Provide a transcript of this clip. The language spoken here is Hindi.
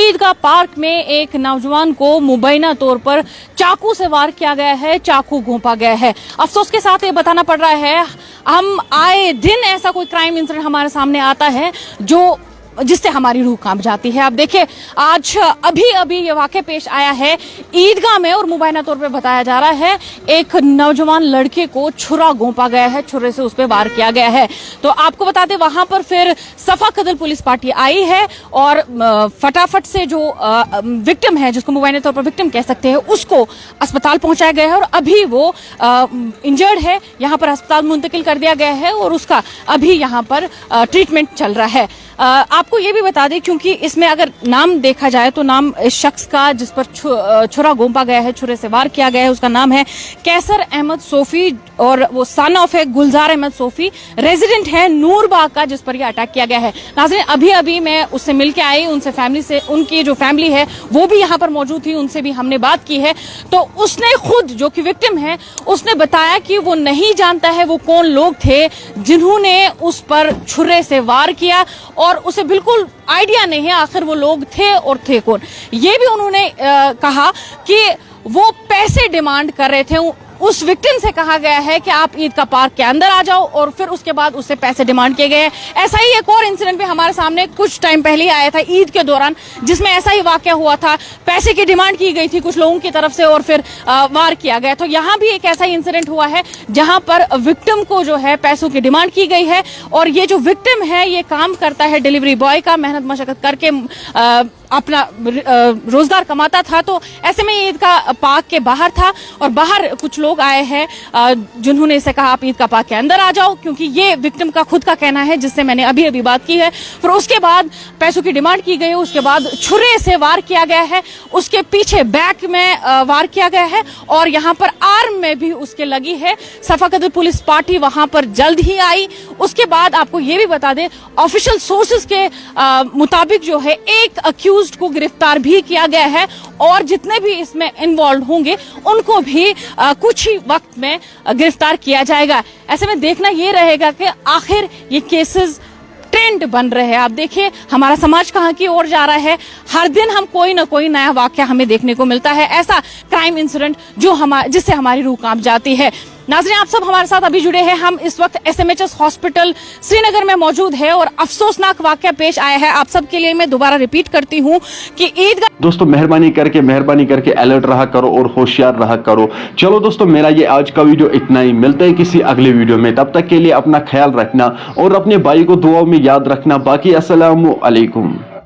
ईदगाह पार्क में एक नौजवान को मुबैना तौर पर चाकू से वार किया गया है, चाकू घोंपा गया है। अफसोस के साथ ये बताना पड़ रहा है, हम आए दिन ऐसा कोई क्राइम इंसिडेंट हमारे सामने आता है जिससे हमारी रूह कांप जाती है। आप देखिए, आज अभी ये वाकया पेश आया है ईदगाह में और मुबैना तौर पे बताया जा रहा है एक नौजवान लड़के को छुरा घोंपा गया है, छुरे से उस पर वार किया गया है। तो आपको बता दें, वहां पर फिर सफा कदर पुलिस पार्टी आई है और फटाफट से जो विक्टिम है, जिसको मुबैना तौर पर विक्टिम कह सकते हैं, उसको अस्पताल पहुंचाया गया है और अभी वो इंजर्ड है, यहाँ पर अस्पताल मुंतकिल कर दिया गया है और उसका अभी यहाँ पर ट्रीटमेंट चल रहा है। आपको ये भी बता दें, क्योंकि इसमें अगर नाम देखा जाए तो नाम इस शख्स का जिस पर छुरा घोंपा गया है, छुरे से वार किया गया है, उसका नाम है कैसर अहमद सोफी और वो सन ऑफ है गुलजार अहमद सोफी, रेजिडेंट है नूरबाग का, जिस पर यह अटैक किया गया है। नाज़रीन, अभी मैं उससे मिलके आई, उनसे फैमिली से, उनकी जो फैमिली है वो भी यहाँ पर मौजूद थी, उनसे भी हमने बात की है। तो उसने खुद, जो कि विक्टिम है, उसने बताया कि वो नहीं जानता है वो कौन लोग थे जिन्होंने उस पर छुरे से वार किया और उसे बिल्कुल आइडिया नहीं है आखिर वो लोग थे और थे कौन। ये भी उन्होंने कहा कि वो पैसे डिमांड कर रहे थे। उस विक्टिम से कहा गया है कि आप ईदगाह पार्क के अंदर आ जाओ और फिर उसके बाद उससे पैसे डिमांड किए गए हैं। ऐसा ही एक और इंसिडेंट भी हमारे सामने कुछ टाइम पहले ही आया था ईद के दौरान, जिसमें ऐसा ही वाकया हुआ था, पैसे की डिमांड की गई थी कुछ लोगों की तरफ से और फिर वार किया गया। तो यहाँ भी एक ऐसा ही इंसिडेंट हुआ है जहां पर विक्टिम को जो है पैसों की डिमांड की गई है और ये जो विक्टिम है ये काम करता है डिलीवरी बॉय का, मेहनत मशक्कत करके अपना रोजगार कमाता था। तो ऐसे में ईदगाह पार्क के बाहर था और बाहर कुछ लोग आए हैं जिन्होंने इसे कहा आप ईदगाह पार्क के अंदर आ जाओ, क्योंकि ये विक्टिम का खुद का कहना है, जिससे मैंने अभी बात की है। फिर उसके बाद पैसों की डिमांड की गई, उसके बाद छुरे से वार किया गया है, उसके पीछे बैक में वार किया गया है और यहाँ पर आर्म में भी उसके लगी है। सफा कदर पुलिस पार्टी वहां पर जल्द ही आई। उसके बाद आपको ये भी बता दें, ऑफिशियल सोर्सेज के मुताबिक जो है एक अक्यूज्ड को गिरफ्तार भी किया गया है और जितने भी इसमें इन्वॉल्व होंगे उनको भी कुछ ही वक्त में गिरफ्तार किया जाएगा। ऐसे में देखना ये रहेगा कि आखिर ये केसेस ट्रेंड बन रहे हैं। आप देखिए हमारा समाज कहाँ की ओर जा रहा है। हर दिन हम कोई ना कोई नया वाकया हमें देखने को मिलता है, ऐसा क्राइम इंसिडेंट जिससे हमारी रूह कांप जाती है। नाज़रीन, आप सब हमारे साथ अभी जुड़े हैं। हम इस वक्त SMHS हॉस्पिटल श्रीनगर में मौजूद है और अफसोसनाक वाकया पेश आया है। आप सब के लिए मैं दोबारा रिपीट करती हूँ कि ईदगाह दोस्तों मेहरबानी करके अलर्ट रहा करो और होशियार रहा करो। चलो दोस्तों, मेरा ये आज का वीडियो इतना ही। मिलते हैं किसी अगले वीडियो में, तब तक के लिए अपना ख्याल रखना और अपने भाई को दुआओं में याद रखना। बाकी अस्सलामु अलैकुम।